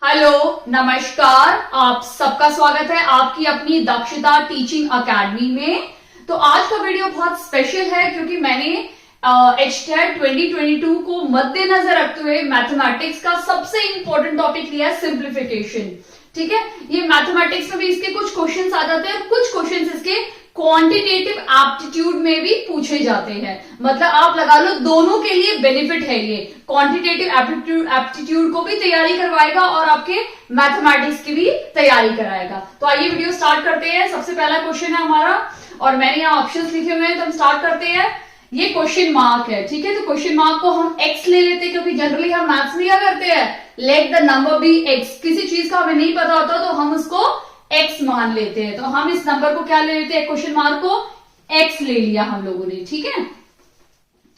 Hello, नमस्कार। आप सबका स्वागत है आपकी अपनी दक्षता टीचिंग अकेडमी में। तो आज का वीडियो बहुत स्पेशल है क्योंकि मैंने HTET 2022 को मद्देनजर रखते हुए मैथमेटिक्स का सबसे इंपॉर्टेंट टॉपिक लिया है सिंप्लीफिकेशन। ठीक है, ये मैथमेटिक्स में भी इसके कुछ क्वेश्चंस आ जाते हैं, कुछ क्वेश्चंस इसके क्वांटिटेटिव एप्टीट्यूड में भी पूछे जाते हैं। मतलब आप लगा लो दोनों के लिए बेनिफिट है, ये क्वांटिटेटिव एप्टीट्यूड को भी तैयारी करवाएगा और आपके मैथमेटिक्स की भी तैयारी कराएगा। तो आइए वीडियो स्टार्ट करते हैं। सबसे पहला क्वेश्चन है हमारा और मैंने यहाँ ऑप्शंस लिखे हुए हैं, तो हम स्टार्ट करते हैं। ये क्वेश्चन मार्क है, ठीक है। तो क्वेश्चन मार्क को हम एक्स ले लेते हैं क्योंकि जनरली हम मैथ्स में क्या करते हैं, let the number be X. किसी चीज का हमें नहीं पता होता तो हम उसको एक्स मान लेते हैं। तो हम इस नंबर को क्या ले लेते हैं, क्वेश्चन मार्क को एक्स ले लिया हम लोगों ने, ठीक है।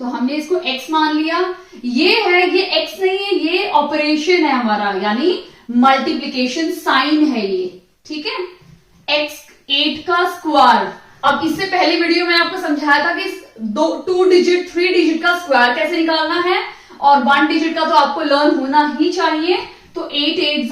तो हमने इसको एक्स मान लिया। ये है, ये एक्स नहीं है, ये ऑपरेशन है हमारा, यानी मल्टीप्लीकेशन साइन है ये, ठीक है। एक्स 8 का स्क्वायर। अब इससे पहले वीडियो में आपको समझाया था कि 2 डिजिट 3 डिजिट का स्क्वायर कैसे निकालना है और 1 डिजिट का तो आपको लर्न होना ही चाहिए। तो 8 8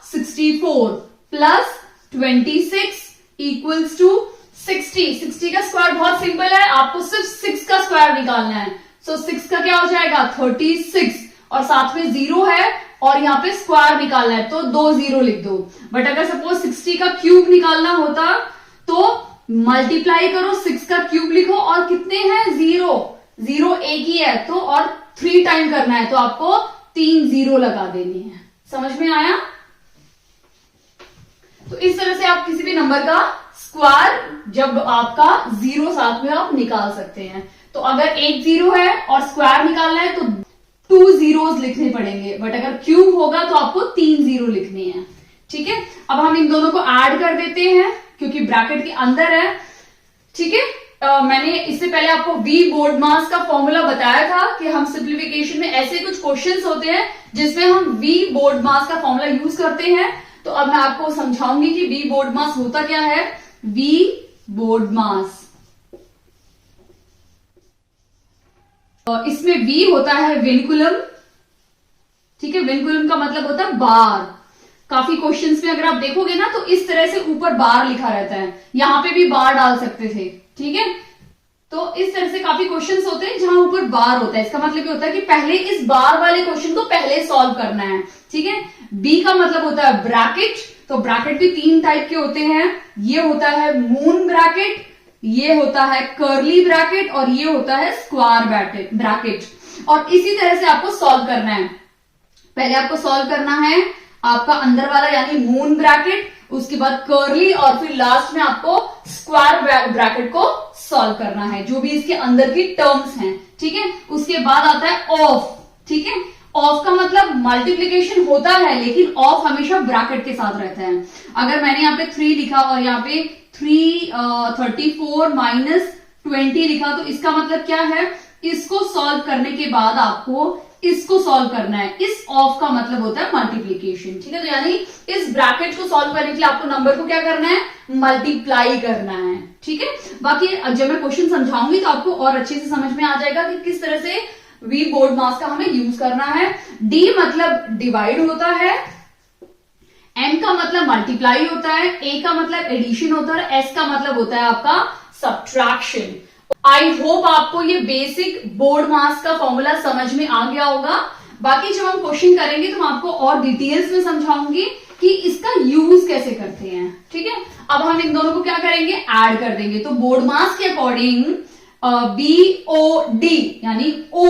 64 प्लस 26 इक्वल्स टू 60। 60 का स्क्वायर बहुत सिंपल है, आपको सिर्फ 6 का स्क्वायर निकालना है। सो 6 का क्या हो जाएगा 36 और साथ में 0 है और यहाँ पे स्क्वायर निकालना है तो 2 0 लिख दो। बट अगर सपोज 60 का क्यूब निकालना होता तो मल्टीप्लाई करो, 6 का क्यूब लिखो और कितने हैं 0 0 एक ही है तो और 3 टाइम करना है तो आपको 3 0 लगा देनी है। समझ में आया। तो इस तरह से आप किसी भी नंबर का स्क्वायर जब आपका 0 साथ में आप निकाल सकते हैं। तो अगर एक 0 है और स्क्वायर निकालना है तो 2 zeros लिखने पड़ेंगे, बट अगर क्यूब होगा तो आपको 3 0 लिखने हैं, ठीक है। अब हम इन दोनों को ऐड कर देते हैं क्योंकि ब्रैकेट के अंदर है, ठीक है। मैंने इससे पहले आपको V बोर्ड मास का फॉर्मूला बताया था कि हम सिंप्लीफिकेशन में ऐसे कुछ क्वेश्चंस होते हैं जिसमें हम V बोर्ड मास का फॉर्मूला यूज करते हैं। तो अब मैं आपको समझाऊंगी कि V बोर्ड मास होता क्या है। V बोर्ड मास, इसमें V होता है विनकुलम, ठीक है। विनकुलम का मतलब होता है बार। काफी क्वेश्चंस में अगर आप देखोगे ना तो इस तरह से ऊपर बार लिखा रहता है, यहां पे भी बार डाल सकते थे, ठीक है। तो इस तरह से काफी क्वेश्चंस होते हैं जहां ऊपर बार होता है। इसका मतलब ये होता है कि पहले इस बार वाले क्वेश्चन को पहले सॉल्व करना है, ठीक है। बी का मतलब होता है ब्रैकेट। तो ब्रैकेट भी 3 टाइप के होते हैं। ये होता है मून ब्रैकेट, ये होता है कर्ली ब्रैकेट और ये होता है स्क्वायर ब्रैकेट। और इसी तरह से आपको सॉल्व करना है। पहले आपको सॉल्व करना है आपका अंदर वाला यानी मून ब्रैकेट, उसके बाद कर्ली और फिर लास्ट में आपको स्क्वायर ब्रैकेट को सॉल्व करना है, जो भी इसके अंदर की टर्म्स हैं, ठीक है। उसके बाद आता है ऑफ, ठीक है। ऑफ का मतलब मल्टीप्लीकेशन होता है लेकिन ऑफ हमेशा ब्रैकेट के साथ रहता है। अगर मैंने यहाँ पे 3 लिखा और यहाँ पे 34 माइनस 20 लिखा तो इसका मतलब क्या है, इसको सॉल्व करने के बाद आपको इसको सॉल्व करना है। इस ऑफ का मतलब होता है मल्टीप्लीकेशन, ठीक है। तो यानी इस ब्रैकेट को सॉल्व करने के लिए आपको नंबर को क्या करना है, मल्टीप्लाई करना है, ठीक है। बाकी जब मैं क्वेश्चन समझाऊंगी तो आपको और अच्छे से समझ में आ जाएगा कि किस तरह से V बोर्ड मास का हमें यूज करना है। D मतलब डिवाइड होता है, M का मतलब मल्टीप्लाई होता है, A का मतलब एडिशन होता है, S का मतलब होता है आपका सब्ट्रैक्शन। आई होप आपको ये बेसिक बोर्ड मास का फॉर्मूला समझ में आ गया होगा। बाकी जब हम क्वेश्चन करेंगे तो मैं आपको और डिटेल्स में समझाऊंगी कि इसका यूज कैसे करते हैं, ठीक है। अब हम इन दोनों को क्या करेंगे, ऐड कर देंगे। तो बोर्ड मास के अकॉर्डिंग BOD यानी O,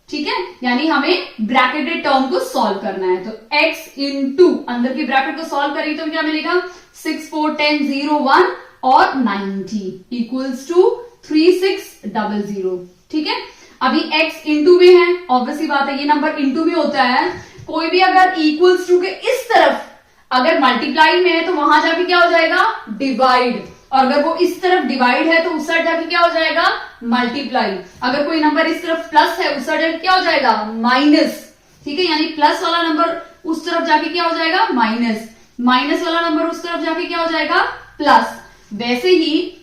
ठीक है, यानी हमें ब्रैकेटेड टर्म को सॉल्व करना है। तो x इंटू अंदर की ब्रैकेट को सॉल्व करेंगे तो क्या मिलेगा 6 4 10 0 1 और 90 इक्वल्स टू 3600, ठीक है। अभी x इंटू में है, ऑब्वियसली बात है ये नंबर इंटू में होता है। कोई भी अगर इक्वल्स टू के इस तरफ अगर मल्टीप्लाई में है तो वहां जाके क्या हो जाएगा डिवाइड, और अगर वो इस तरफ डिवाइड है तो उस साइड जाके क्या हो जाएगा मल्टीप्लाई। अगर कोई नंबर इस तरफ प्लस है उस साइड जाके क्या हो जाएगा माइनस, ठीक है। यानी प्लस वाला नंबर उस तरफ जाके क्या हो जाएगा माइनस, माइनस वाला नंबर उस तरफ जाके क्या हो जाएगा प्लस। वैसे ही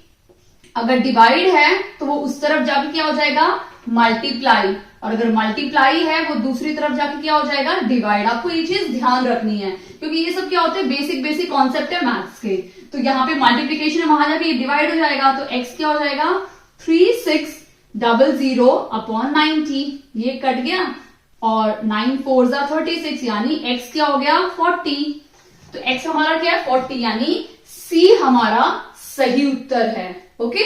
अगर डिवाइड है तो वो उस तरफ जाके क्या हो जाएगा मल्टीप्लाई, और अगर मल्टीप्लाई है वो दूसरी तरफ जाके क्या हो जाएगा, डिवाइड। आपको ये चीज ध्यान रखनी है क्योंकि ये सब क्या होते हैं, बेसिक कॉन्सेप्ट है मैथ्स के। तो यहाँ पे मल्टीप्लीकेशन है, वहां जाके ये डिवाइड हो जाएगा, तो x क्या हो जाएगा 3600 अपॉन 90, ये कट गया और 9 4 36 यानी x क्या हो गया 40। तो x हमारा क्या है 40 यानी C हमारा सही उत्तर है। ओके,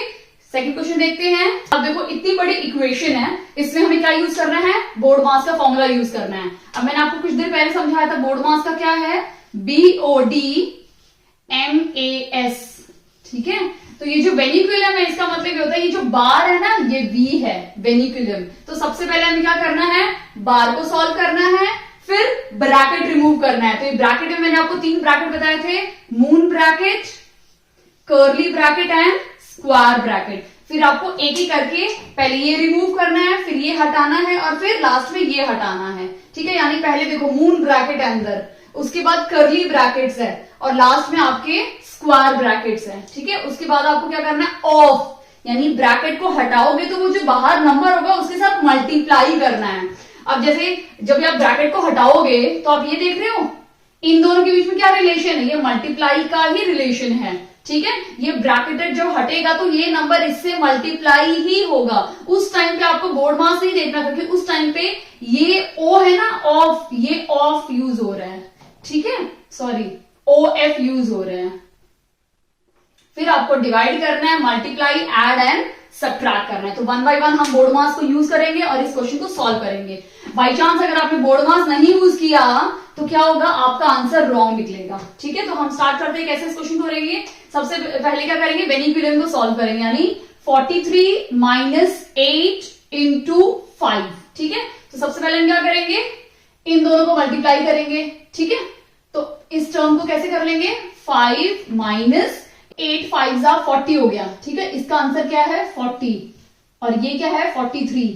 सेकंड क्वेश्चन देखते हैं। अब देखो इतनी बड़ी इक्वेशन है, इसमें हमें क्या यूज करना है, बोर्ड मास का फॉर्मूला यूज करना है। अब मैंने आपको कुछ देर पहले समझाया था बोर्ड मास का क्या है, BODMAS। ठीक है, तो ये जो वेनिकुलम है इसका मतलब ये होता है ये जो बार है ना ये V है वेनिकुलम। तो सबसे पहले हमें क्या करना है, बार को सॉल्व करना है, फिर ब्रैकेट रिमूव करना है। तो ये ब्रैकेट में मैंने आपको 3 ब्रैकेट बताए थे, moon bracket, curly bracket and square bracket. फिर आपको एक ही करके पहले ये रिमूव करना है, फिर ये हटाना है और फिर लास्ट में ये हटाना है। ठीक है, यानी पहले देखो मून ब्रैकेट है अंदर, उसके बाद कर्ली ब्रैकेट्स है और लास्ट में आपके स्क्वायर ब्रैकेट्स है। ठीक है, उसके बाद आपको क्या करना है, ऑफ, यानी ब्रैकेट को हटाओगे तो वो जो बाहर नंबर होगा उसके साथ मल्टीप्लाई करना है। अब जैसे जब आप ब्रैकेट को हटाओगे तो आप ये देख रहे हो इन दोनों के बीच में क्या रिलेशन है, ये मल्टीप्लाई का ही रिलेशन है। ठीक है, ये ब्रैकेट जब हटेगा तो ये नंबर इससे मल्टीप्लाई ही होगा। उस टाइम पे आपको बोर्ड मास नहीं देखना क्योंकि उस टाइम पे ये ओ है ना ऑफ, ये ऑफ यूज हो रहा है। ठीक है, सॉरी OF यूज हो रहे हैं। फिर आपको डिवाइड करना है, मल्टीप्लाई, ऐड एंड सबट्रैक्ट करना है। तो 1 बाय 1 हम बोर्ड मास को यूज करेंगे और इस क्वेश्चन को सॉल्व करेंगे। बाई चांस अगर आपने बोर्ड मास नहीं यूज किया तो क्या होगा, आपका आंसर रॉन्ग निकलेगा। ठीक है, तो हम स्टार्ट करते हैं कैसे इस क्वेश्चन को करेंगे। सबसे पहले क्या करेंगे, वेनिकुलम को सॉल्व करेंगे, यानी 43 माइनस 8 इंटू 5। ठीक है, तो सबसे पहले हम क्या करेंगे, इन दोनों को मल्टीप्लाई करेंगे। ठीक है, तो इस टर्म को कैसे कर लेंगे, 5 माइनस 8 5 40 हो गया। ठीक है, इसका आंसर क्या है 40 और ये क्या है 43।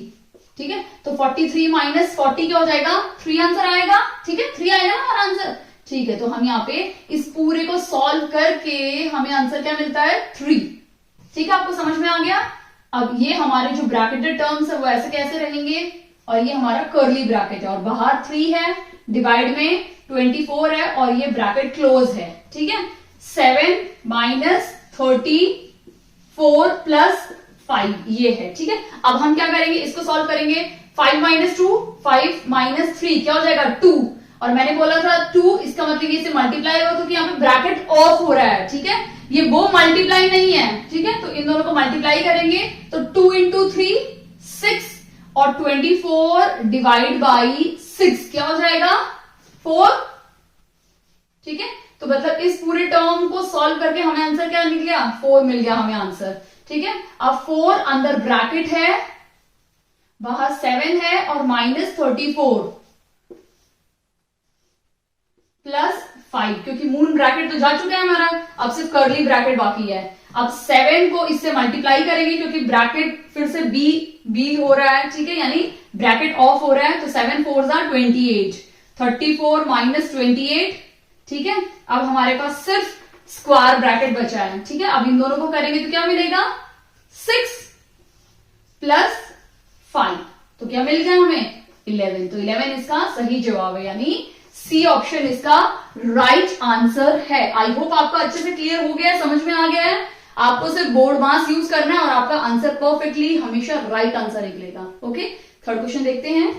ठीक है, तो 43 माइनस 40 क्या हो जाएगा, 3 आंसर आएगा। ठीक है, 3 आएगा ना हमारा आंसर। ठीक है, तो हम यहाँ पे इस पूरे को सॉल्व करके हमें आंसर क्या मिलता है 3। ठीक है, आपको समझ में आ गया। अब ये हमारे जो ब्रैकेटेड टर्म्स है वो ऐसे कैसे रहेंगे, और ये हमारा कर्ली ब्रैकेट है और बाहर 3 है, डिवाइड में 24 है और ये ब्रैकेट क्लोज है। ठीक है, 7 माइनस 34 प्लस 5 ये है। ठीक है, अब हम क्या करेंगे, इसको सॉल्व करेंगे। 5 माइनस 2, 5 माइनस 3 क्या हो जाएगा 2, और मैंने बोला था 2, इसका मतलब ये से मल्टीप्लाई होगा क्योंकि यहाँ पे ब्रैकेट ऑफ हो रहा है। ठीक है, ये वो मल्टीप्लाई नहीं है। ठीक है, तो इन दोनों को मल्टीप्लाई करेंगे तो 2 इंटू 3 6 और 24 डिवाइड बाई 6 क्या हो जाएगा 4। ठीक है, तो मतलब इस पूरे टर्म को सॉल्व करके हमें आंसर क्या मिल गया, 4 मिल गया हमें आंसर। ठीक है, अब 4 अंदर ब्रैकेट है, बाहर 7 है और माइनस 34 प्लस 5, क्योंकि मून ब्रैकेट तो जा चुका है हमारा, अब सिर्फ कर्ली ब्रैकेट बाकी है। अब 7 को इससे मल्टीप्लाई करेंगे क्योंकि ब्रैकेट फिर से बी हो रहा है। ठीक है, यानी ब्रैकेट ऑफ हो रहा है, तो 7 4 28, 34 माइनस 28। ठीक है, अब हमारे पास सिर्फ स्क्वायर ब्रैकेट बचा है। ठीक है, अब इन दोनों को करेंगे तो क्या मिलेगा 6 प्लस 5, तो क्या मिल गया हमें 11। तो 11 इसका सही जवाब है, यानी सी ऑप्शन इसका राइट आंसर है। आई होप आपका अच्छे से क्लियर हो गया है, समझ में आ गया है। आपको सिर्फ बोर्ड मास यूज करना है और आपका आंसर परफेक्टली हमेशा राइट आंसर निकलेगा। ओके, थर्ड क्वेश्चन देखते हैं।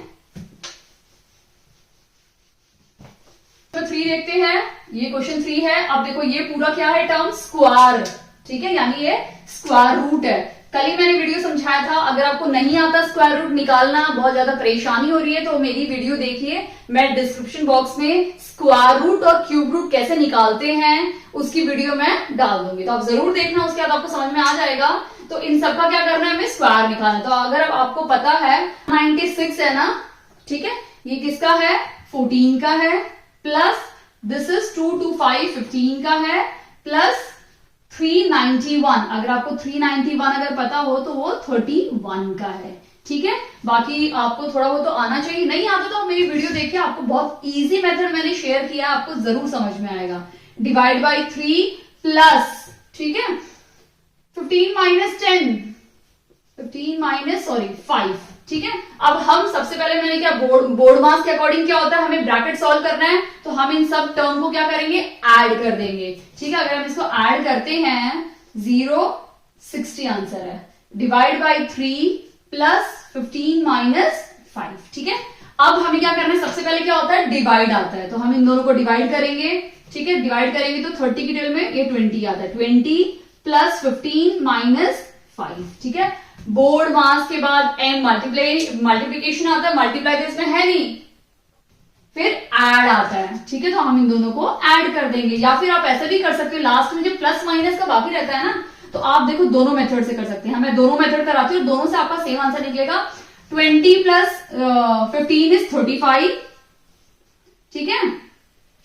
तो 3 देखते हैं, ये क्वेश्चन 3 है। अब देखो ये पूरा क्या है टर्म, स्क्वायर। ठीक है, यानी ये स्क्वायर रूट है। कल ही मैंने वीडियो समझाया था, अगर आपको नहीं आता स्क्वायर रूट निकालना, बहुत ज्यादा परेशानी हो रही है, तो मेरी वीडियो देखिए। मैं डिस्क्रिप्शन बॉक्स में स्क्वायर रूट और क्यूब रूट कैसे निकालते हैं उसकी वीडियो मैं डाल दूंगी, तो आप जरूर देखना, उसके बाद आपको समझ में आ जाएगा। तो इन सबका क्या करना है, हमें स्क्वायर निकालना है। तो अगर आपको पता है 96 है ना, ठीक है, ये किसका है 14 का है, प्लस दिस इज 2 to 5 15 का है, प्लस 391, अगर आपको 391 अगर पता हो तो वो 31 का है। ठीक है, बाकी आपको थोड़ा बहुत तो आना चाहिए, नहीं आता तो मेरी वीडियो देखिए, आपको बहुत इजी मेथड मैंने शेयर किया, आपको जरूर समझ में आएगा। डिवाइड बाई 3 प्लस, ठीक है, 15 माइनस 10, 15 माइनस 5। ठीक है। अब हम सबसे पहले मैंने क्या बोर्ड मास के अकॉर्डिंग क्या होता है, हमें ब्रैकेट सॉल्व करना है, तो हम इन सब टर्म को क्या करेंगे, ऐड कर देंगे। ठीक है, अगर हम इसको ऐड करते हैं 060 आंसर है, डिवाइड बाई 3 प्लस 15 माइनस 5। ठीक है, अब हमें क्या करना है, सबसे पहले क्या होता है, डिवाइड आता है, तो हम इन दोनों को डिवाइड करेंगे। ठीक है, डिवाइड करेंगे तो 30 की टेबल में ये 20 आता है, 20 प्लस 15 माइनस 5। ठीक है, बोर्ड मास के बाद m मल्टीप्लीकेशन आता है, मल्टीप्लाई तो इसमें है नहीं, फिर ऐड आता है। ठीक है, तो हम इन दोनों को ऐड कर देंगे, या फिर आप ऐसा भी कर सकते हो, लास्ट में जब प्लस माइनस का बाकी रहता है ना, तो आप देखो दोनों मेथड से कर सकते हैं। मैं दोनों मेथड कराती हूँ, दोनों से आपका सेम आंसर निकलेगा। 20 प्लस 15 इज 35। ठीक है,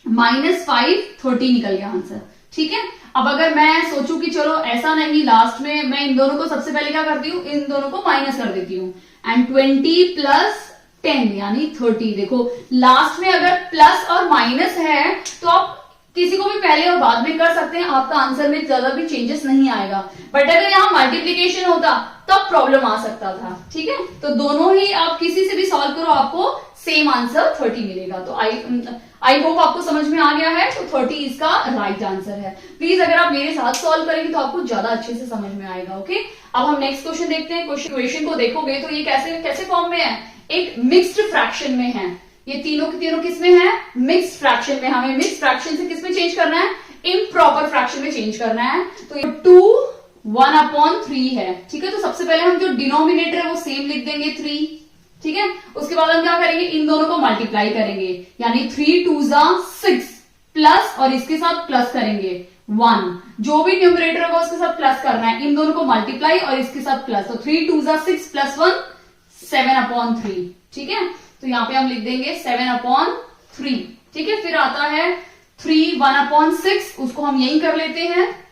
माइनस 5 30 निकल गया आंसर। ठीक है, अब अगर मैं सोचूं कि चलो ऐसा नहीं, लास्ट में मैं इन दोनों को सबसे पहले क्या करती हूँ, इन दोनों को माइनस कर देती हूँ, एंड 20 प्लस 10 यानी 30। देखो लास्ट में अगर प्लस और माइनस है तो आप किसी को भी पहले और बाद में कर सकते हैं, आपका आंसर में ज्यादा भी चेंजेस नहीं आएगा। बट अगर यहाँ मल्टीप्लीकेशन होता तब प्रॉब्लम आ सकता था। ठीक है, तो दोनों ही आप किसी से भी सॉल्व करो, आपको सेम आंसर 30 मिलेगा। तो आई होप आपको समझ में आ गया है, तो 30 इसका राइट आंसर है। प्लीज अगर आप मेरे साथ सॉल्व करेंगे तो आपको ज्यादा अच्छे से समझ में आएगा। ओके, अब हम नेक्स्ट क्वेश्चन देखते हैं। क्वेश्चन को देखोगे तो ये कैसे फॉर्म में है, एक मिक्स्ड फ्रैक्शन में है। ये तीनों के तीनों किस में है, मिक्स्ड फ्रैक्शन में। हमें मिक्स्ड फ्रैक्शन से किस में चेंज करना है, इम्प्रॉपर फ्रैक्शन में चेंज करना है। तो ये 2 1/3 है। ठीक है, तो सबसे पहले हम जो डिनोमिनेटर है वो सेम लिख देंगे 3। ठीक है, उसके बाद हम क्या करेंगे, इन दोनों को मल्टीप्लाई करेंगे, यानी 3 2 6 प्लस, और इसके साथ प्लस करेंगे 1, जो भी न्यूमरेटर होगा उसके साथ प्लस करना है, इन दोनों को मल्टीप्लाई और इसके साथ प्लस, तो 3 2 6 प्लस 1 7/3। ठीक है, तो यहां पे हम लिख देंगे 7/3। ठीक है, फिर आता है 3 1/6, उसको हम यही कर लेते हैं।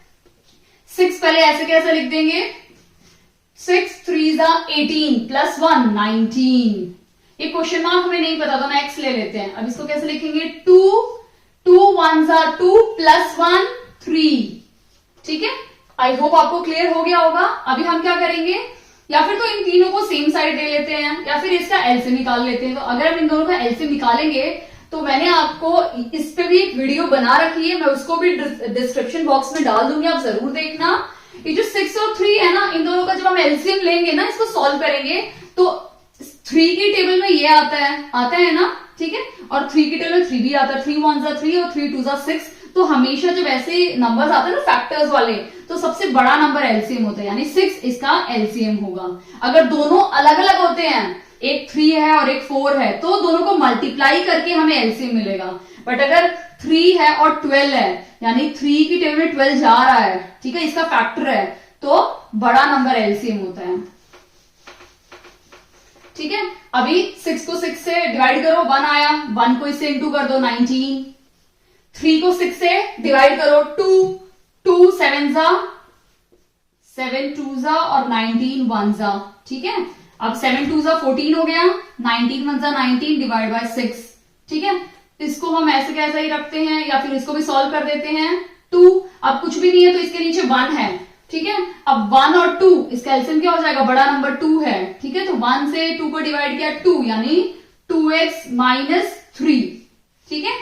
6 पहले ऐसे कैसे लिख देंगे, 6 3 18 प्लस 1 19। ये क्वेश्चन मार्क हमें नहीं पता, तो हम एक्स ले लेते हैं। अब इसको कैसे लिखेंगे, 2 1 2 प्लस 1 3। ठीक है, आई होप आपको क्लियर हो गया होगा। अभी हम क्या करेंगे, या फिर तो इन तीनों को सेम साइड ले लेते हैं, या फिर इसका एलसीएम निकाल लेते हैं। तो अगर हम इन दोनों का एलसीएम निकालेंगे तो मैंने आपको इस पे भी एक वीडियो बना रखी है, मैं उसको भी डिस्क्रिप्शन बॉक्स में डाल दूंगी, आप जरूर देखना। ये जो 6 और 3 है ना, इन दोनों का जब हम एलसीएम लेंगे ना, इसको सॉल्व करेंगे, तो 3 की टेबल में ये आता है ना। ठीक है, और 3 की टेबल में 3 भी आता है, 3 1 3 और 3 2 6। तो हमेशा जब ऐसे नंबर्स आते हैं ना फैक्टर्स वाले, तो सबसे बड़ा नंबर एलसीएम होता है, यानी 6 इसका एलसीएम होगा। अगर दोनों अलग अलग होते हैं, एक 3 है और एक 4 है, तो दोनों को मल्टीप्लाई करके हमें एलसीएम मिलेगा। बट अगर 3 है और 12 है, यानी 3 की टेबल में 12 जा रहा है, ठीक है, इसका फैक्टर है, तो बड़ा नंबर एलसीएम होता है। ठीक है, अभी 6 को 6 से डिवाइड करो, 1 आया, 1 को इससे इंटू कर दो 19। 3 को 6 से डिवाइड करो, 2 7 7 2 और 19 1। ठीक है, अब 7 2 14 हो गया, 19 1 19 डिवाइड बाय 6। ठीक है, इसको हम ऐसे कैसे ही रखते हैं, या फिर इसको भी सॉल्व कर देते हैं। 2, अब कुछ भी नहीं है तो इसके नीचे 1 है। ठीक है, अब 1 और 2, इसका एलसीएम क्या हो जाएगा, बड़ा नंबर 2 है। ठीक है, तो 1 से 2 को डिवाइड किया 2, यानी 2x माइनस 3। ठीक है,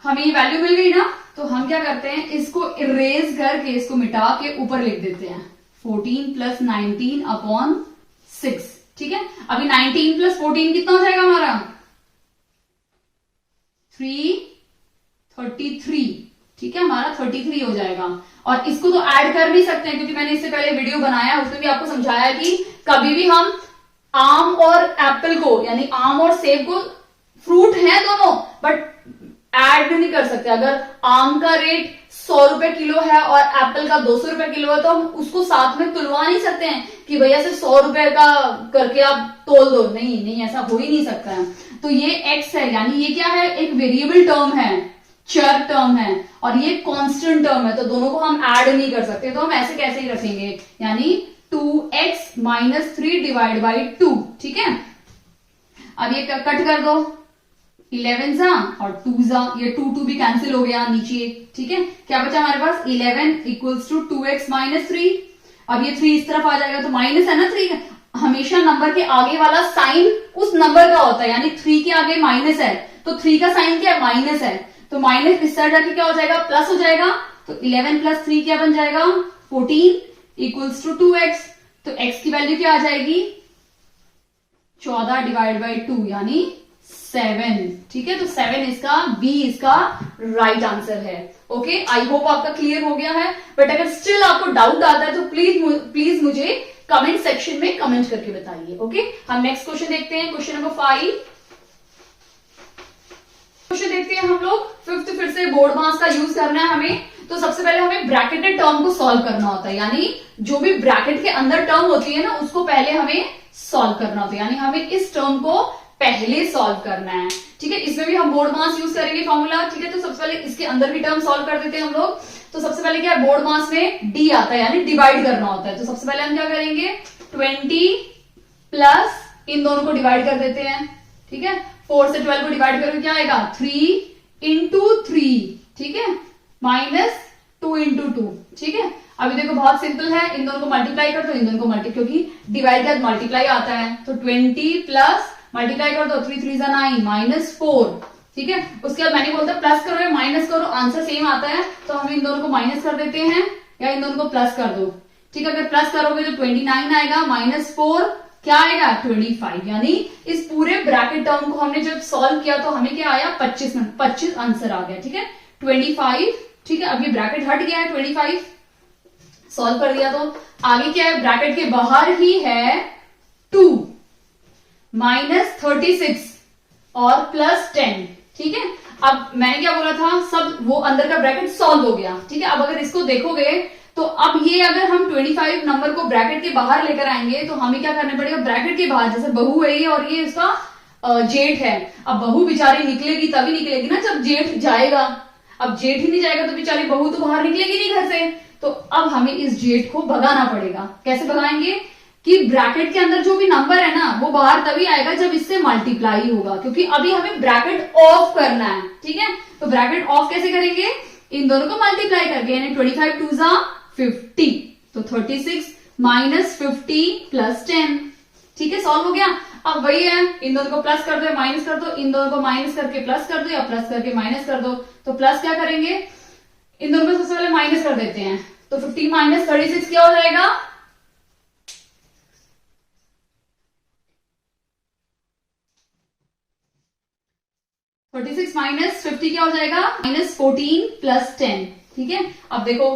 हमें ये वैल्यू मिल गई ना, तो हम क्या करते हैं, इसको इरेज करके, इसको मिटा के ऊपर लिख देते हैं 14 प्लस 19/6। ठीक है, अभी 19 प्लस 14 कितना हो जाएगा हमारा, 333। ठीक है, हमारा 33 हो जाएगा। और इसको तो ऐड कर नहीं सकते हैं, क्योंकि मैंने इससे पहले वीडियो बनाया, उसमें भी आपको समझाया कि कभी भी हम आम और एप्पल को, यानी आम और सेब को, फ्रूट है दोनों, बट ऐड नहीं कर सकते। अगर आम का रेट 100 रुपए किलो है और एप्पल का 200 रुपए किलो है, तो हम उसको साथ में तुलवा नहीं सकते हैं कि भैया से 100 रुपए का करके आप तोल दो। नहीं, ऐसा हो ही नहीं सकता है। तो ये x है, यानी ये क्या है, एक वेरिएबल टर्म है, चर टर्म है, और ये कांस्टेंट टर्म है, तो दोनों को हम ऐड नहीं कर सकते। तो हम ऐसे कैसे ही रखेंगे, यानी 2x माइनस 3 डिवाइड बाई 2। ठीक है, अब ये कट कर दो, 11 और 2, ये 2 भी कैंसिल हो गया नीचे। ठीक है, क्या बचा हमारे पास, 11 इक्वल्स टू 2x माइनस 3। अब ये 3 इस तरफ आ जाएगा, तो माइनस है ना 3, हमेशा नंबर के आगे वाला साइन उस नंबर का होता है, यानी 3 के आगे माइनस है तो 3 का साइन क्या है, माइनस है, तो माइनस इस साइड जाके क्या हो जाएगा, प्लस हो जाएगा। तो 11 प्लस 3 क्या बन जाएगा, 14 इक्वल्स टू 2x। तो x की वैल्यू क्या आ जाएगी, 14 डिवाइड बाई 2 यानी 7। ठीक है, तो 7 इसका बी इसका राइट आंसर है। ओके, आई होप आपका क्लियर हो गया है। बट अगर स्टिल आपको डाउट आता है तो प्लीज मुझे कमेंट सेक्शन में कमेंट करके बताइए। ओके, हम नेक्स्ट क्वेश्चन देखते हैं, क्वेश्चन नंबर 5। क्वेश्चन देखते हैं हम लोग, फिफ्थ फिर से बोर्ड मास का यूज करना है हमें। तो सबसे पहले हमें ब्रैकेटेड टर्म को सॉल्व करना होता है, यानी जो भी ब्रैकेट के अंदर टर्म होती है ना उसको पहले हमें सॉल्व करना होता है, यानी हमें इस टर्म को पहले सॉल्व करना है। ठीक है, इसमें भी हम बोर्ड मास यूज करेंगे फॉर्मूला। ठीक है, तो सबसे पहले इसके अंदर भी टर्म सॉल्व कर देते हैं हम लोग। तो सबसे पहले क्या है, बोर्ड मास में डी आता है, यानी डिवाइड करना होता है। तो सबसे पहले हम क्या करेंगे, 20 प्लस इन दोनों को डिवाइड कर देते हैं। ठीक है, 4 से 12 को डिवाइड करोगे क्या आएगा, 3 इंटू 3। ठीक है, माइनस 2 इंटू 2। ठीक है, अभी देखो बहुत सिंपल है, इन दोनों को मल्टीप्लाई कर दो, इन दोनों को मल्टीप्लाई, क्योंकि डिवाइड का मल्टीप्लाई आता है। तो 20 प्लस मल्टीप्लाई कर दो, 3 3 9 माइनस 4। ठीक है, उसके बाद मैंने बोलता प्लस करो या माइनस करो, आंसर सेम आता है, तो हम इन दोनों को माइनस कर देते हैं या इन दोनों को प्लस कर दो। ठीक है, अगर प्लस करोगे तो 29 आएगा, माइनस 4 क्या आएगा, 25। यानी इस पूरे ब्रैकेट टर्म को हमने जब सॉल्व किया तो हमें क्या आया, 25 आंसर आ गया। ठीक है, 25। ठीक है, अब ये ब्रैकेट हट गया है, 25 सॉल्व कर दिया। तो आगे क्या है, ब्रैकेट के बाहर ही है 2 माइनस 36 और प्लस 10। ठीक है, अब मैंने क्या बोला था, सब वो अंदर का ब्रैकेट सॉल्व हो गया। ठीक है, अब अगर इसको देखोगे तो अब ये अगर हम 25 नंबर को ब्रैकेट के बाहर लेकर आएंगे तो हमें क्या करना पड़ेगा, ब्रैकेट के बाहर, जैसे बहू है ये और ये इसका जेठ है। अब बहू बेचारी निकलेगी तभी निकलेगी ना जब जेठ जाएगा। अब जेठ ही नहीं जाएगा तो बेचारी बहू तो बाहर निकलेगी नहीं घर से। तो अब हमें इस जेठ को भगाना पड़ेगा। कैसे भगाएंगे कि ब्रैकेट के अंदर जो भी नंबर है ना वो बाहर तभी आएगा जब इससे मल्टीप्लाई होगा, क्योंकि अभी हमें ब्रैकेट ऑफ करना है। ठीक है, तो ब्रैकेट ऑफ कैसे करेंगे, इन दोनों को मल्टीप्लाई करके, यानी 25 2 जा 50, तो 36 माइनस 50 प्लस 10। ठीक है, सॉल्व हो गया। अब वही है, इन दोनों को प्लस कर दो या माइनस कर दो, इन दोनों को माइनस करके प्लस कर दो या प्लस करके माइनस कर दो। तो प्लस क्या करेंगे, इन दोनों को सबसे पहले माइनस कर देते हैं। तो 50 माइनस 36 क्या हो जाएगा, 36 माइनस 50 क्या हो जाएगा, माइनस 14 प्लस 10। ठीक है, अब देखो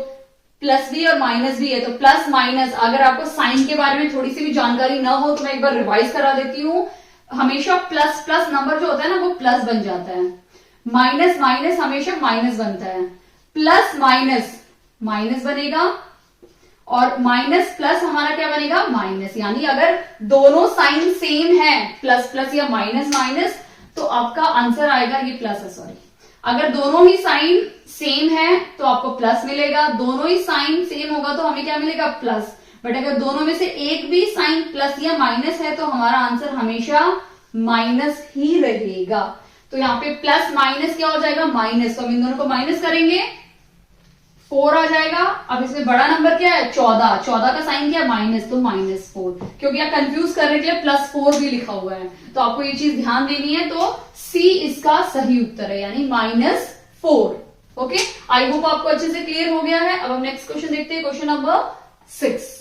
प्लस भी और माइनस भी है, तो प्लस माइनस, अगर आपको साइन के बारे में थोड़ी सी भी जानकारी ना हो तो मैं एक बार रिवाइज करा देती हूँ। हमेशा प्लस प्लस नंबर जो होता है ना वो प्लस बन जाता है, माइनस माइनस हमेशा माइनस बनता है, प्लस माइनस माइनस बनेगा और माइनस प्लस हमारा क्या बनेगा, माइनस। यानी अगर दोनों साइन सेम है, प्लस प्लस या माइनस माइनस, तो आपका आंसर आएगा ये प्लस है, सॉरी। अगर दोनों ही साइन सेम है तो आपको प्लस मिलेगा, दोनों ही साइन सेम होगा तो हमें क्या मिलेगा, प्लस। बट अगर दोनों में से एक भी साइन प्लस या माइनस है तो हमारा आंसर हमेशा माइनस ही रहेगा। तो यहाँ पे प्लस माइनस क्या हो जाएगा, माइनस। तो हम इन दोनों को माइनस करेंगे, 4 आ जाएगा। अब इसमें बड़ा नंबर क्या है, 14। 14 का साइन क्या है, माइनस, तो माइनस 4। क्योंकि आप कंफ्यूज करने के लिए प्लस 4 भी लिखा हुआ है, तो आपको ये चीज ध्यान देनी है। तो सी इसका सही उत्तर है, यानी माइनस 4। ओके, आई होप आपको अच्छे से क्लियर हो गया है। अब हम नेक्स्ट क्वेश्चन देखते हैं, क्वेश्चन नंबर 6।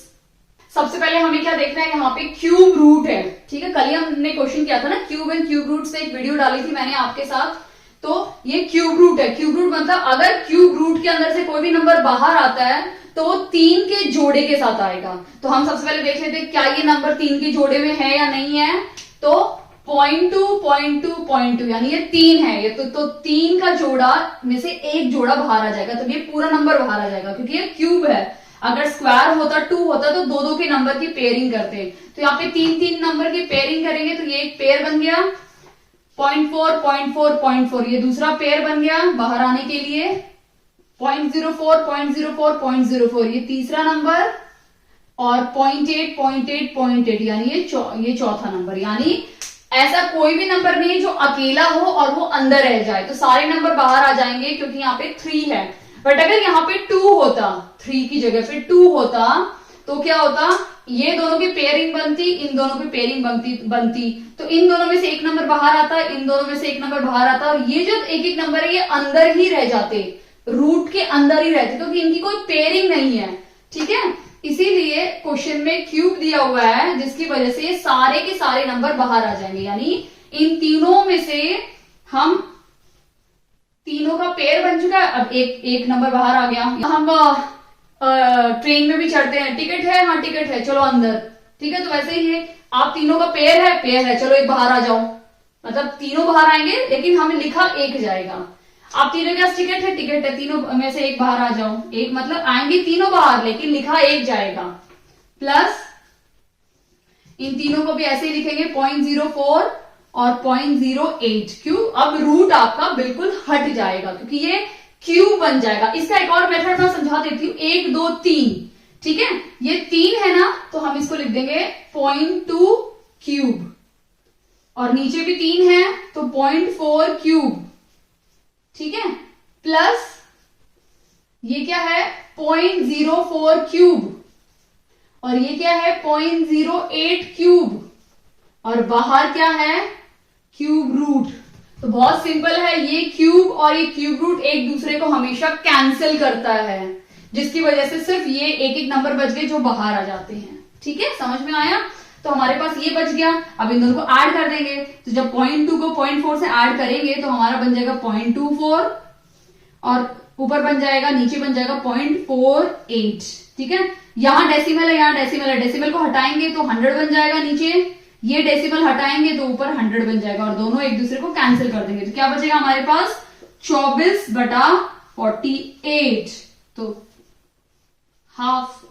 सबसे पहले हमें क्या देखना है, यहाँ पे क्यूब रूट है। ठीक है, कल ही हमने क्वेश्चन किया था ना क्यूब एंड क्यूब रूट से, एक वीडियो डाली थी मैंने आपके साथ। तो ये क्यूब रूट है। क्यूब रूट मतलब अगर क्यूब रूट के अंदर से कोई भी नंबर बाहर आता है तो वो 3 के जोड़े के साथ आएगा। तो हम सबसे पहले देख लेते हैं क्या ये नंबर 3 के जोड़े में है या नहीं है। तो 0.2 0.2 0.2 यानी ये 3 है, ये तो 3 का जोड़ा में से एक जोड़ा बाहर आ जाएगा, तो ये पूरा नंबर बाहर आ जाएगा क्योंकि ये क्यूब है। अगर स्क्वायर होता 2 होता तो 2 के नंबर की पेयरिंग करते। तो यहाँ पे 3 नंबर की पेयरिंग करेंगे तो ये एक पेयर बन गया, 0.4 0.4 0.4 ये दूसरा पेयर बन गया बाहर आने के लिए, 0.04 0.04 0.04 ये तीसरा नंबर, और 0.8 0.8 0.8 यानी ये चौथा नंबर। यानी ऐसा कोई भी नंबर नहीं है जो अकेला हो और वो अंदर रह जाए, तो सारे नंबर बाहर आ जाएंगे क्योंकि यहाँ पे 3 है। बट अगर यहाँ पे 2 होता, 3 की जगह पे 2 होता तो क्या होता, ये दोनों की पेयरिंग बनती, इन दोनों की पेयरिंग बनती, तो इन दोनों में से एक नंबर बाहर आता, इन दोनों में से एक नंबर बाहर आता, और ये जो एक एक नंबर है ये अंदर ही रह जाते, रूट के अंदर ही रहते, क्योंकि इनकी कोई पेयरिंग नहीं है। ठीक है, इसीलिए क्वेश्चन में क्यूब दिया हुआ है, जिसकी वजह से ये सारे के सारे नंबर बाहर आ जाएंगे, यानी इन तीनों में से हम तीनों का पेयर बन चुका है। अब एक एक नंबर बाहर आ गया। हम ट्रेन में भी चढ़ते हैं, टिकट है, हाँ टिकट है, चलो अंदर। ठीक है, तो वैसे ही है, आप तीनों का पेयर है, चलो एक बाहर आ जाओ, मतलब तीनों बाहर आएंगे, लेकिन हमें लिखा एक जाएगा। आप तीनों के पास टिकट है, तीनों में से एक बाहर आ जाओ, एक मतलब आएंगे तीनों बाहर, लेकिन लिखा एक जाएगा। प्लस इन तीनों को भी ऐसे ही लिखेंगे 0.04 और 0.08। क्यों? अब रूट आपका बिल्कुल हट जाएगा, क्योंकि ये क्यूब बन जाएगा। इसका एक और मेथड मैं समझा देती हूँ, 1 2 3। ठीक है, ये 3 है ना, तो हम इसको लिख देंगे 0.2 क्यूब, और नीचे भी 3 है तो 0.4 क्यूब। ठीक है, प्लस ये क्या है 0.04 क्यूब, और ये क्या है 0.08 क्यूब, और बाहर क्या है क्यूब रूट। तो बहुत सिंपल है, ये क्यूब और ये क्यूब रूट एक दूसरे को हमेशा कैंसिल करता है, जिसकी वजह से सिर्फ ये एक एक नंबर बच गए जो बाहर आ जाते हैं। ठीक है, समझ में आया? तो हमारे पास ये बच गया। अब इन दोनों को ऐड कर देंगे, तो जब 0.2 को 0.4 से ऐड करेंगे तो हमारा बन जाएगा 0.24, और ऊपर बन जाएगा, नीचे बन जाएगा 0.48। ठीक है, यहां डेसिमल है, यहां डेसिमल है, डेसिमल को हटाएंगे तो 100 बन जाएगा नीचे, ये डेसिमल हटाएंगे तो ऊपर 100 बन जाएगा, और दोनों एक दूसरे को कैंसिल कर देंगे, तो क्या बचेगा हमारे पास 24/48। तो हाफ,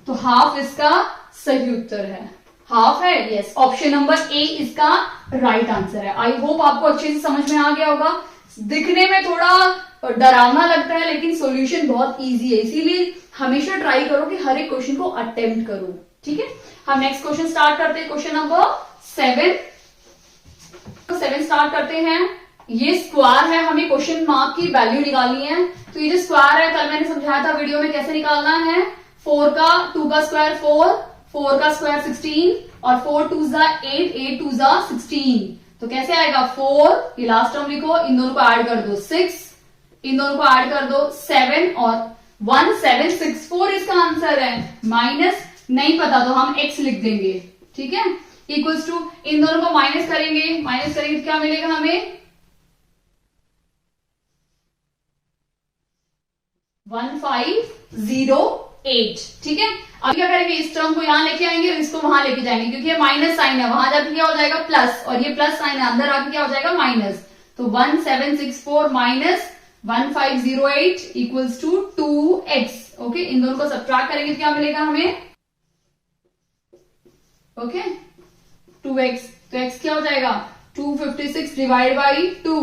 तो हाफ इसका सही उत्तर है, हाफ है। यस, ऑप्शन नंबर ए इसका राइट आंसर है। आई होप आपको अच्छे से समझ में आ गया होगा। दिखने में थोड़ा डरावना लगता है, लेकिन सॉल्यूशन बहुत इजी है, इसीलिए हमेशा ट्राई करो कि हर एक क्वेश्चन को अटेम्प्ट करो। ठीक है, हम नेक्स्ट क्वेश्चन स्टार्ट करते हैं, क्वेश्चन नंबर 7। तो 7 स्टार्ट करते हैं। ये स्क्वायर है, हमें क्वेश्चन मार्क की वैल्यू निकालनी है। तो ये जो स्क्वायर है, कल मैंने समझाया था वीडियो में कैसे निकालना है। 4 का 2 का स्क्वायर 4, 4 का स्क्वायर 16, और 4 2 8, 8 2 16। तो कैसे आएगा 4, ये लास्ट टर्म लिखो, इन दोनों को ऐड कर दो 6, इन दोनों को ऐड कर दो 7, और 1764 इसका आंसर है। माइनस नहीं पता तो हम x लिख देंगे। ठीक है, इक्वल्स टू, इन दोनों को माइनस करेंगे तो क्या मिलेगा हमें 1508। ठीक है, अब क्या करेंगे, इस टर्म को यहां लेके आएंगे और इसको वहां लेके जाएंगे, क्योंकि ये माइनस साइन है, वहां जाके क्या हो जाएगा प्लस, और ये प्लस साइन है, अंदर आके क्या हो जाएगा माइनस। तो 1764 minus 1508 equals to 2x। Okay, इन दोनों को सब्ट्रैक्ट करेंगे तो क्या मिलेगा हमें, ओके 2x। तो x क्या हो जाएगा 256 डिवाइड बाई 2,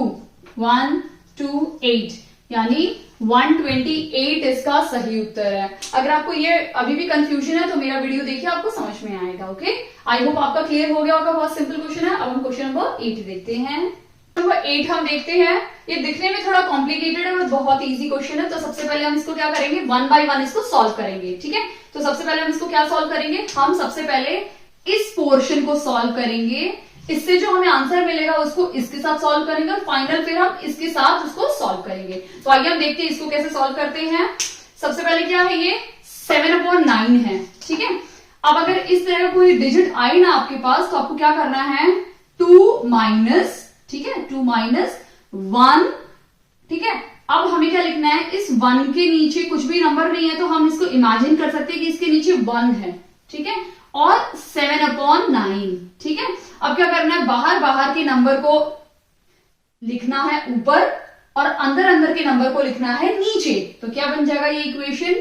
128, यानी 128 इसका सही उत्तर है। अगर आपको ये अभी भी कंफ्यूजन है तो मेरा वीडियो देखिए, आपको समझ में आएगा। ओके, आई होप आपका क्लियर हो गया होगा। बहुत सिंपल क्वेश्चन है। अब हम क्वेश्चन नंबर 8 देखते हैं। नंबर 8 हम देखते हैं, ये दिखने में थोड़ा कॉम्प्लिकेटेड है और बहुत इजी क्वेश्चन है। तो सबसे पहले हम इसको क्या करेंगे, 1 बाय 1 इसको सॉल्व करेंगे। ठीक है, तो सबसे पहले हम इसको क्या सॉल्व करेंगे, हम सबसे पहले इस पोर्शन को सॉल्व करेंगे, इससे जो हमें आंसर मिलेगा उसको इसके साथ सॉल्व करेंगे, और फाइनल फिर हम इसके साथ उसको सॉल्व करेंगे। तो आइए हम देखते हैं इसको कैसे सॉल्व करते हैं। सबसे पहले क्या है, ये 7/9 है। ठीक है, अब अगर इस तरह का कोई डिजिट आई ना आपके पास, तो आपको क्या करना है 2 माइनस, ठीक है 2 माइनस 1। ठीक है, अब हमें क्या लिखना है, इस 1 के नीचे कुछ भी नंबर नहीं है, तो हम इसको इमेजिन कर सकते हैं कि इसके नीचे 1 है। ठीक है, और 7/9। ठीक है, अब क्या करना है, बाहर बाहर के नंबर को लिखना है ऊपर, और अंदर अंदर के नंबर को लिखना है नीचे। तो क्या बन जाएगा ये इक्वेशन,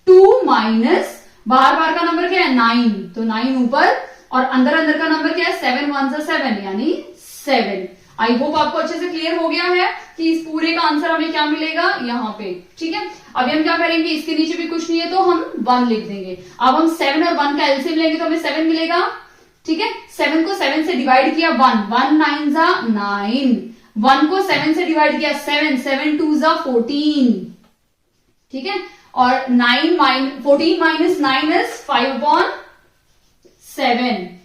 2 माइनस बाहर बाहर का नंबर क्या है 9, तो 9 ऊपर, और अंदर अंदर का नंबर क्या है 7 1 7, यानी 7। आई होप आपको अच्छे से क्लियर हो गया है कि इस पूरे का आंसर हमें क्या मिलेगा यहाँ पे। ठीक है, अभी हम क्या करेंगे, इसके नीचे भी कुछ नहीं है तो हम 1 लिख देंगे। अब हम 7 और 1 का एलसीएम लेंगे तो हमें 7 मिलेगा। ठीक है, 7 को 7 से डिवाइड किया 1, 1 9 जा 9, 1 को 7 से डिवाइड किया 7, 7 2 जा 14। ठीक है, और 14 माइनस 9 इज 5/7।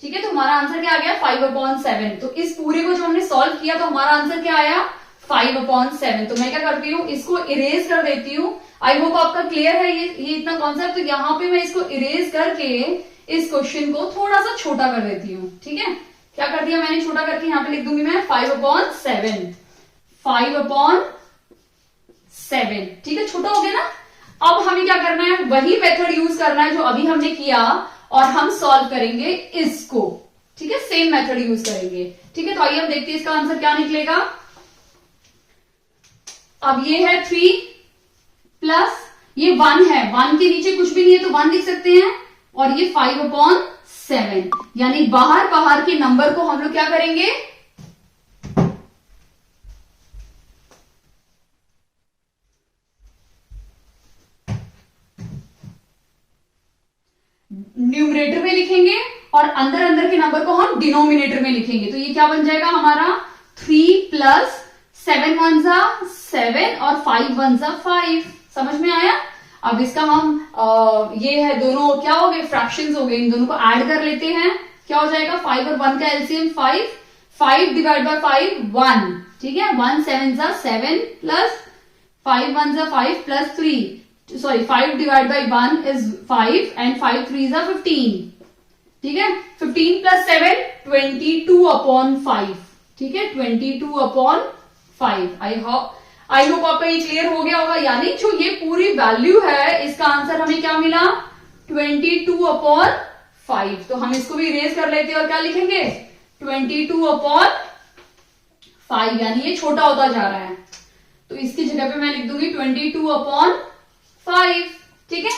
ठीक है, तो हमारा आंसर क्या आ गया 5/7। तो इस पूरे को जो हमने सॉल्व किया तो हमारा आंसर क्या आया 5/7। तो मैं क्या करती हूँ, इसको इरेज कर देती हूँ। आई होप आपका क्लियर है ये इतना कॉन्सेप्ट। तो यहां पे मैं इसको इरेज करके इस क्वेश्चन को थोड़ा सा छोटा कर देती हूँ। ठीक है, क्या कर दिया मैंने, छोटा करके यहां पे लिख दूंगी मैं 5/7। 5/7। ठीक है, छोटा हो गया ना। अब हमें क्या करना है, वही मेथड यूज करना है जो अभी हमने किया, और हम सॉल्व करेंगे इसको। ठीक है, सेम मेथड यूज करेंगे। ठीक है, तो आइए हम देखते हैं इसका आंसर क्या निकलेगा। अब ये है 3 प्लस ये 1 है, 1 के नीचे कुछ भी नहीं है तो 1 लिख सकते हैं, और ये 5/7। यानी बाहर के नंबर को हम लोग क्या करेंगे, न्यूमरेटर में लिखेंगे, और अंदर के नंबर को हम डिनोमिनेटर में लिखेंगे। तो ये क्या बन जाएगा हमारा 3 प्लस 7 1 जा 7 और 5 1 जा 5। समझ में आया। अब इसका हम ये है, दोनों क्या हो गए, फ्रैक्शंस हो गए, इन दोनों को ऐड कर लेते हैं। क्या हो जाएगा 5 और 1 का एलसीएम 5, 5 डिवाइड बाय 5 1। ठीक है, 1 7 जा 7 प्लस 5 1 जा 5 plus 3, sorry 5 divide by 1 is 5 and 5 3 जा 15। ठीक है, 15 प्लस 7 22/5। ठीक है, 22/5। आई होप आपका ये क्लियर हो गया होगा। यानी जो ये पूरी वैल्यू है, इसका आंसर हमें क्या मिला 22/5। तो हम इसको भी इरेज कर लेते हैं और क्या लिखेंगे 22/5, यानी ये छोटा होता जा रहा है। तो इसकी जगह पे मैं लिख दूंगी 22/5। ठीक है,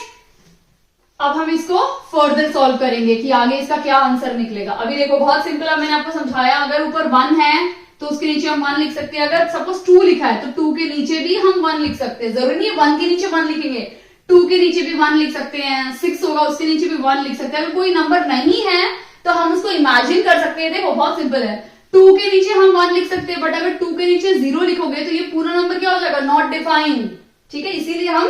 अब हम इसको फर्दर सॉल्व करेंगे कि आगे इसका क्या आंसर निकलेगा। अभी देखो बहुत सिंपल है, मैंने आपको समझाया। अगर ऊपर 1 है तो उसके नीचे हम 1 लिख सकते हैं। अगर सपोज 2 लिखा है तो 2 के नीचे भी हम 1 लिख सकते हैं। जरूरी नहीं है 1 के नीचे 1 लिखेंगे, 2 के नीचे भी 1 लिख सकते हैं। 6 होगा उसके नीचे भी 1 लिख सकते हैं। अगर कोई नंबर नहीं है तो हम उसको इमेजिन कर सकते हैं। देखो बहुत सिंपल है, 2 के नीचे हम 1 लिख सकते हैं, बट अगर 2 के नीचे 0 लिखोगे तो ये पूरा नंबर क्या हो जाएगा, नॉट डिफाइंड। ठीक है, इसीलिए हम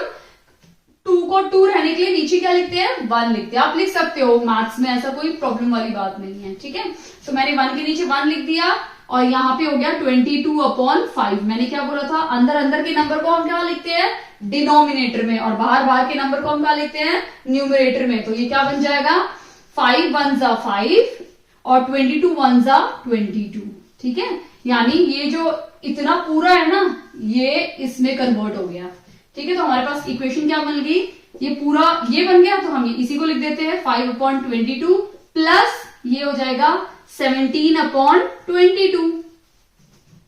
2 को 2 रहने के लिए नीचे क्या लिखते हैं 1 लिखते हैं। आप लिख सकते हो मैथ्स में, ऐसा कोई प्रॉब्लम वाली बात नहीं है। ठीक है, तो मैंने 1 के नीचे 1 लिख दिया, और यहाँ पे हो गया 22/5। मैंने क्या बोला था, अंदर के नंबर को हम क्या लिखते हैं डिनोमिनेटर में, और बाहर के नंबर को हम क्या लिखते हैं न्यूमरेटर में। तो ये क्या बन जाएगा 5 1 जा 5 और 22 1 जा 22। ठीक है, यानी ये जो इतना पूरा है ना, ये इसमें कन्वर्ट हो गया। ठीक है, तो हमारे पास इक्वेशन क्या बन गई, ये पूरा ये बन गया। तो हम इसी को लिख देते हैं 5/22 प्लस ये हो जाएगा 17/22।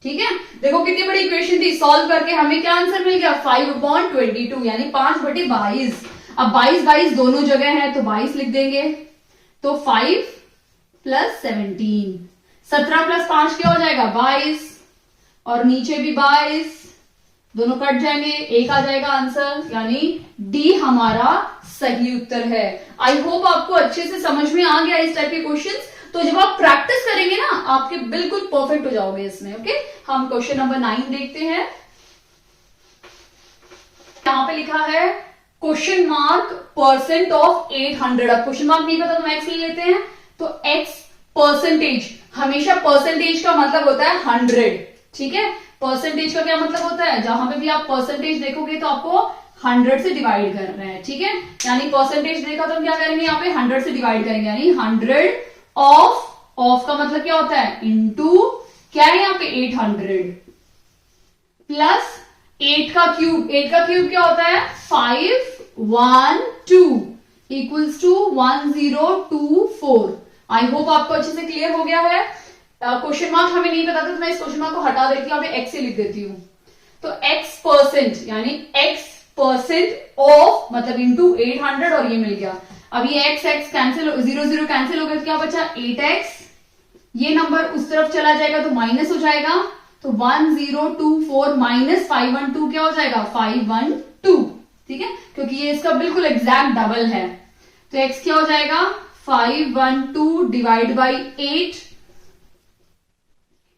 ठीक है, देखो कितनी बड़ी इक्वेशन थी। सॉल्व करके हमें क्या आंसर मिल गया 5/22, यानी 5/22। अब 22 दोनों जगह है तो 22 लिख देंगे। तो 5 प्लस 17, 17 प्लस 5 क्या हो जाएगा 22, और नीचे भी 22, दोनों कट जाएंगे, 1 आ जाएगा आंसर। यानी डी हमारा सही उत्तर है। आई होप आपको अच्छे से समझ में आ गया इस टाइप के क्वेश्चंस। तो जब आप प्रैक्टिस करेंगे ना, आपके बिल्कुल परफेक्ट हो जाओगे इसमें। ओके, हम क्वेश्चन नंबर 9 देखते हैं। यहां पे लिखा है क्वेश्चन मार्क % ऑफ 800। अब क्वेश्चन मार्क नहीं पता तो एक्स ले लेते हैं। तो एक्स परसेंटेज, हमेशा परसेंटेज का मतलब होता है 100। ठीक है, परसेंटेज का क्या मतलब होता है, जहां पे भी आप परसेंटेज देखोगे तो आपको 100 से डिवाइड कर रहे हैं। ठीक है, यानी परसेंटेज देखा तो हम क्या करेंगे यहाँ पे 100 से डिवाइड करेंगे, यानी 100 ऑफ का मतलब क्या होता है इंटू क्या है यहाँ पे 800 प्लस 8 का क्यूब। 8 का क्यूब क्या होता है 512 इक्वल्स टू 1024। आई होप आपको अच्छे से क्लियर हो गया है। क्वेश्चन मार्क हमें नहीं पता था तो मैं इस क्वेश्चन मार्क को हटा देती हूँ, यहाँ पे एक्स से लिख देती हूँ। तो x% यानी x% ऑफ मतलब इंटू 800 और ये मिल गया। अब ये x कैंसिल, 0 0 कैंसिल हो गया तो क्या बचा 8x। ये नंबर उस तरफ चला जाएगा तो माइनस हो जाएगा। तो 1024 माइनस 512 क्या हो जाएगा 512। ठीक है, क्योंकि ये इसका बिल्कुल एग्जैक्ट डबल है। तो x क्या हो जाएगा 512 डिवाइड बाई 8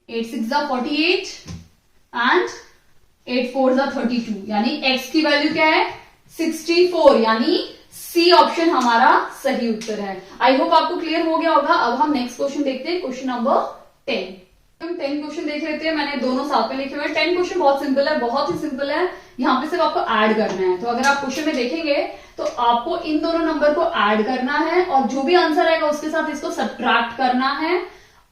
6 48 एंड 8 4 जा 32, यानी x की वैल्यू क्या है 64, यानी सी ऑप्शन हमारा सही उत्तर है। आई होप आपको क्लियर हो गया होगा। अब हम नेक्स्ट क्वेश्चन देखते हैं, क्वेश्चन नंबर 10। हम 10 क्वेश्चन देख लेते हैं, मैंने दोनों साथ में लिखे हुए हैं। 10 क्वेश्चन बहुत सिंपल है, बहुत ही सिंपल है। यहाँ पे सिर्फ आपको ऐड करना है। तो अगर आप क्वेश्चन में देखेंगे तो आपको इन दोनों नंबर को ऐड करना है और जो भी आंसर आएगा उसके साथ इसको सब्ट्रैक्ट करना है।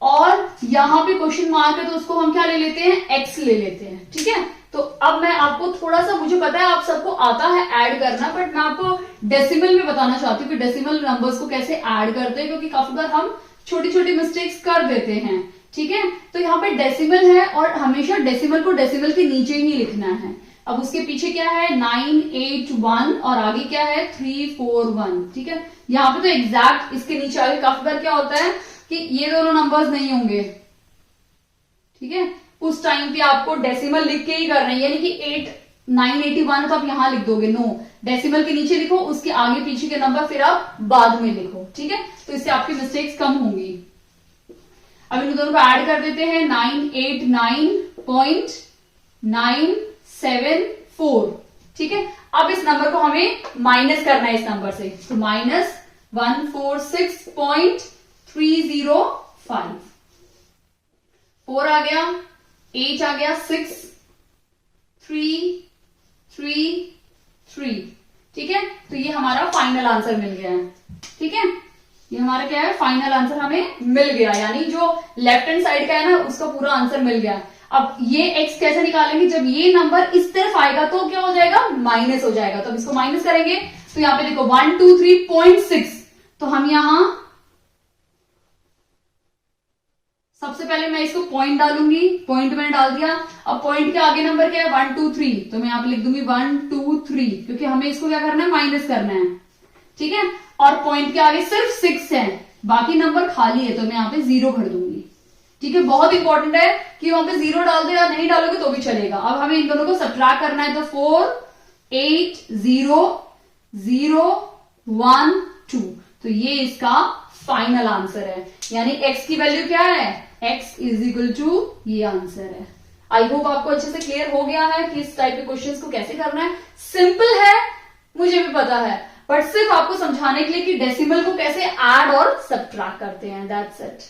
और यहाँ पे क्वेश्चन मार्क है तो उसको हम क्या ले लेते हैं, एक्स ले लेते हैं। ठीक है, तो अब मैं आपको थोड़ा सा, मुझे पता है आप सबको आता है ऐड करना, बट मैं आपको डेसिमल में बताना चाहती हूँ कि डेसिमल नंबर्स को कैसे ऐड करते हैं, क्योंकि काफी बार हम छोटी छोटी मिस्टेक्स कर देते हैं। ठीक है, तो यहाँ पे डेसिमल है और हमेशा डेसिमल को डेसिमल के नीचे ही लिखना है। अब उसके पीछे क्या है 981 और आगे क्या है 341। ठीक है, यहाँ पे तो एग्जैक्ट इसके नीचे आगे काफी बार क्या होता है कि ये दोनों नंबर्स नहीं होंगे। ठीक है, उस टाइम पे आपको डेसिमल लिख के ही करना है, यानी कि 981 तो आप यहां लिख दोगे, नो, डेसिमल के नीचे लिखो, उसके आगे पीछे के नंबर फिर आप बाद में लिखो। ठीक है, तो इससे आपकी मिस्टेक्स कम होंगी। अब इन दोनों को ऐड कर देते हैं, 989.974। ठीक है, अब इस नंबर को हमें माइनस करना है इस नंबर से, तो माइनस 146.305। 4 आ गया, 8 आ गया, 6 3 3 3। ठीक है, तो ये हमारा फाइनल आंसर मिल गया है। ठीक है, ये हमारा क्या है, फाइनल आंसर हमें मिल गया, यानी जो लेफ्ट हैंड साइड का है ना उसका पूरा आंसर मिल गया। अब ये x कैसे निकालेंगे, जब ये नंबर इस तरफ आएगा तो क्या हो जाएगा, माइनस हो जाएगा। तो अब इसको माइनस करेंगे तो यहाँ पे देखो 123.6, तो हम यहां सबसे पहले मैं इसको पॉइंट डालूंगी, पॉइंट मैंने डाल दिया। अब पॉइंट के आगे नंबर क्या है 123, तो मैं यहाँ पे लिख दूंगी 123, क्योंकि हमें इसको क्या करना है, माइनस करना है। ठीक है, और पॉइंट के आगे सिर्फ 6 है, बाकी नंबर खाली है, तो मैं यहाँ पे 0 भर दूंगी। ठीक है, बहुत इंपॉर्टेंट है कि वहां पे 0 डाल दो या नहीं डालोगे तो भी चलेगा। अब हमें इन दोनों को सब्ट्रैक्ट करना है, तो 4 8 0 0 1 2, तो ये इसका फाइनल आंसर है। यानी x की वैल्यू क्या है, x इज इक्वल टू ये आंसर है। आई होप आपको अच्छे से क्लियर हो गया है कि इस टाइप के क्वेश्चंस को कैसे करना है। सिंपल है, मुझे भी पता है, बट सिर्फ आपको समझाने के लिए कि डेसिमल को कैसे ऐड और सब्ट्रैक्ट करते हैं, दैट्स इट।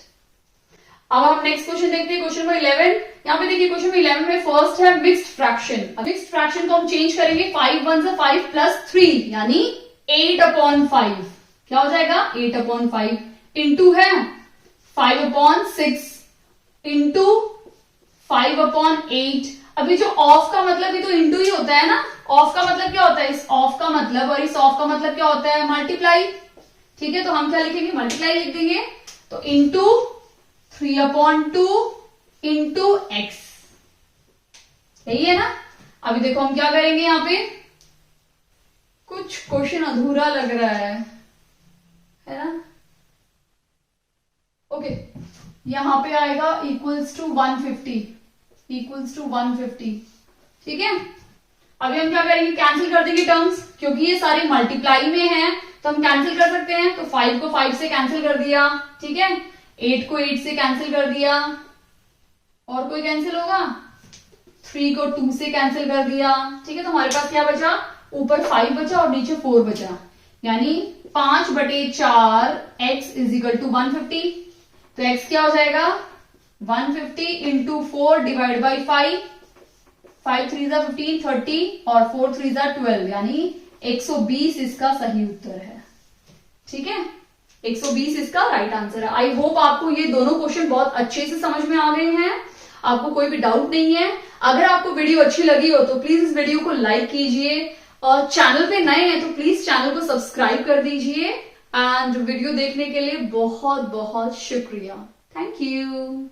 अब हम नेक्स्ट क्वेश्चन देखते हैं, क्वेश्चन नंबर 11। यहाँ पे देखिए क्वेश्चन नंबर 11 में फर्स्ट है मिक्स्ड फ्रैक्शन। मिक्स्ड फ्रैक्शन को हम चेंज करेंगे, 5 1 से 5 प्लस 3, यानी 8/5। क्या हो जाएगा 8/5 इंटू है 5/6 इंटू 5/8। अभी जो ऑफ का मतलब भी तो इंटू ही होता है ना, ऑफ का मतलब क्या होता है, इस ऑफ का मतलब और इस ऑफ का मतलब क्या होता है, मल्टीप्लाई। ठीक है, तो हम क्या लिखेंगे, मल्टीप्लाई लिख देंगे, तो इंटू 3/2 इंटू एक्स, यही है ना। अभी देखो हम क्या करेंगे, यहां पे कुछ क्वेश्चन अधूरा लग रहा है ना। ओके, यहां पे आएगा इक्वल्स टू 150, इक्वल्स टू 150। ठीक है, अभी हम क्या करेंगे, कैंसिल कर देंगे टर्म्स, क्योंकि ये सारे मल्टीप्लाई में हैं तो हम कैंसिल कर सकते हैं। तो 5 को 5 से कैंसिल कर दिया, ठीक है, 8 को 8 से कैंसिल कर दिया, और कोई कैंसिल होगा, 3 को 2 से कैंसिल कर दिया। ठीक है, तो हमारे पास क्या बचा, ऊपर 5 बचा और नीचे 4 बचा, यानी 5/4 x इज इक्वल टू 150। तो x क्या हो जाएगा 150 इंटू 4 डिवाइड बाई 5, 5 3 जा 15 30 और 4 3 जा 12, यानी 120 इसका सही उत्तर है। ठीक है, 120 इसका राइट आंसर है। आई होप आपको ये दोनों क्वेश्चन बहुत अच्छे से समझ में आ गए हैं, आपको कोई भी डाउट नहीं है। अगर आपको वीडियो अच्छी लगी हो तो प्लीज इस वीडियो को लाइक कीजिए, और चैनल पे नए हैं तो प्लीज चैनल को सब्सक्राइब कर दीजिए। एंड वीडियो देखने के लिए बहुत बहुत शुक्रिया, थैंक यू।